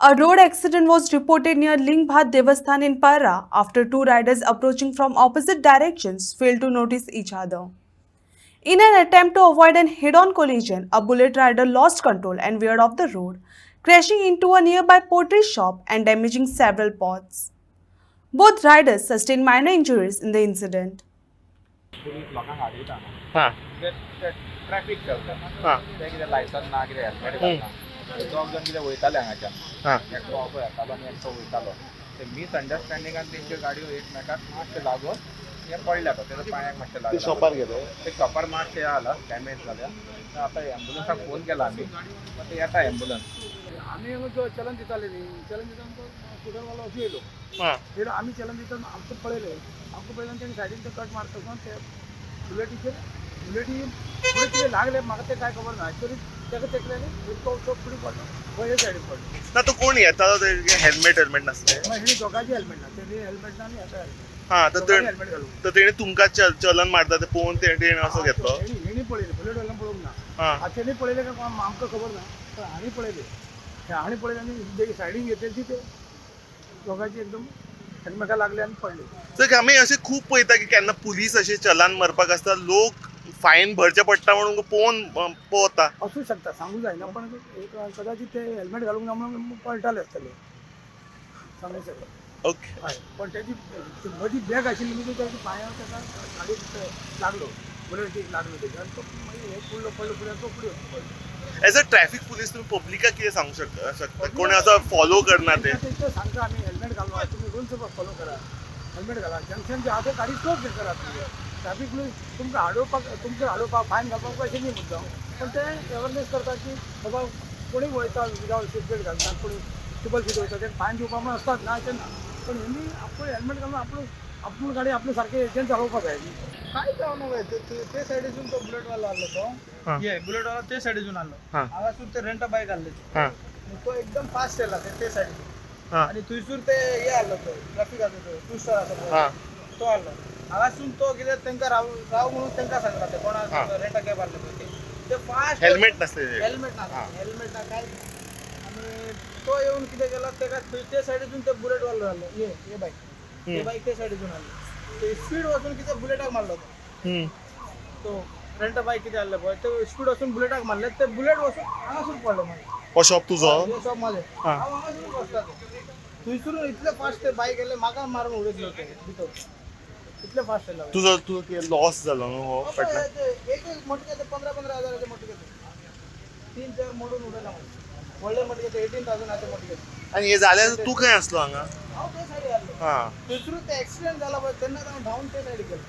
A road accident was reported near Lingbhat Devasthan in Para after two riders approaching from opposite directions failed to notice each other. In an attempt to avoid an head-on collision, a bullet rider lost control and veered off the road, crashing into a nearby pottery shop and damaging several pots. Both riders sustained minor injuries in the incident. Police लोकांक आडयता हां ते traffic चलता हां ते कितें licence ना कितें helmet घालना दोग जाण कितें वयताले हांगाच्यान हां एकटो हो येतालो आनी एकटो वयतालो ते मिसअंडरस्टँडिंगान तेंच्यो गाडयो एकमेकाक मातशें लागून हें पडल्या तो तेजो पांयाक मातशें ते लागलें शॉपार गेले ते शॉपार मातशें जाला डॅमेज जाल्या आतां एम्बुलन्साक फोन केला आमी ते येता एम्बुलन्स आम्ही जो चलन दिताले न्ही चलन दिताना तो स्कुटरवालो असो येयलो हां येयलो आमी चलन दिताना आमकां पळयलें आमकां पळयल्यान तेणी सायडीन ते कट मारतकून ते बुलेटी फुडें कितें लागलें म्हाका तें कांय खबर ना तरी तेका तेकलेनी तो फुडें पडलो पळय सायडीन पडलो ना तो कोण येतालो ते हेल्मेट नासले मागीर हेणी दोगांची हेल्मेट ना तेणी हेल्मेट ना आनी हेका हां तर हेल्मेट घालूंक तर तेणे तुमकां चलन मारता ते पळोवन तेणे असो घेतलो हेणी पळयलें बुलेटवाल्यान पळोवंक ना हां तेणी पळयलें काय आमकां खबर ना पण हांणी पळयलें हांणी पळयलें आनी सायडीन घेतली ते दोगांची एकदम हेल्मेटा लागले आनी पडले तर आमी अशें खूब पळयता की केन्ना पुलीस अशें चलान मारपाक आसता लोक फायन भरचे पडटा म्हणून पळोवन पळोवता असू शकता सांगू जायना पण एक कदाचित ते हेल्मेट घालूंक ना म्हणून पळटाले आसतले सांगू शकता ओके हय पण त्याची मदी बॅग आशिल्ली न्ही त्याच्या पांयार ताका गाडीक लागलो बुलेटीक लागलो तेका आनी तो मागीर हे पडलो फुडें तो फुडें पडलो एज अ ट्रॅफिक पुलीस तुम्ही पब्लिकाक कितें सांगू शकता कोणी असो फॉलो करना ते ते सांगता आमी हेल्मेट घालून तुमी रूल्स फॉलो करा हेल्मेट घाला जंक्शन जे आहा ते गाडी स्टॉप करा तुम्ही ट्रॅफिक पुलीस तुमकां हाडोवपाक फायन घालपाक अशें न्ही मुद्दाम पण ते अवेरनेस करता की बाबा कोणी वयता विदावट सीट बेल्ट घालता कोणी ट्रिपल सीट वयता तेका फायन दिवपाक म्हण आसतात ना तेन्ना पण हेणी आपण हेल्मेट घालून आपण गाडी आपली सारखे एजंट चालवपाक जाय काय जावं नव्हे ते सायडीसून तो बुलेटवाला आलो तो ये बुलेटवाला ते सायडीसून आलो हां हांगासून ते रेंटा बायक आसले हां तो एकदम फास्ट येयला ते सायडीसून हां आणि थंयसून ते हे आसलो तो ट्रॅफिक आसलो तो टू स्टार आसलो हां तो आसलो हांगासून तो कितें तांकां राव म्हणून तांकां सांगला ते कोणाक रेंटा कॅब आसले पळय ते फास्ट हेल्मेट नासले हेल्मेट ना हेल्मेट ना काय आणि तो येऊन कितें केला तेका ते सायडीसून ते बुलेटवालो आसलो ये बाईक ते सायडीसून आसलो ते स्पीड वचून कितें बुलेटाक मारलो तो रेंटा बाईक कितें आसलें पळय ते स्पीड वचून बुलेटाक मारले ते बुलेट वचून हांगासून पडलो मागीर हो शॉप तुजो हे शॉप माझे हां हांव हांगासून बसता थंयसून इतले फास्ट ते बाईक येयले म्हाका मारून उडयतलो ते भितर इतले फास्ट येयला तुजो लॉस जालो न्हू हो फाटल्यान एक मटके ते 15,000 मटके 3-4 मोडून उडयला व्हडले मटके ते 18,000 मटके आनी हे जाल्यार तूं खंय आसलो हांगा हांव ते सायडी आसलो हां थंयसून ते एक्सिडेंट जाला पळय तेन्ना हांव धांवन ते सायडीक गेलो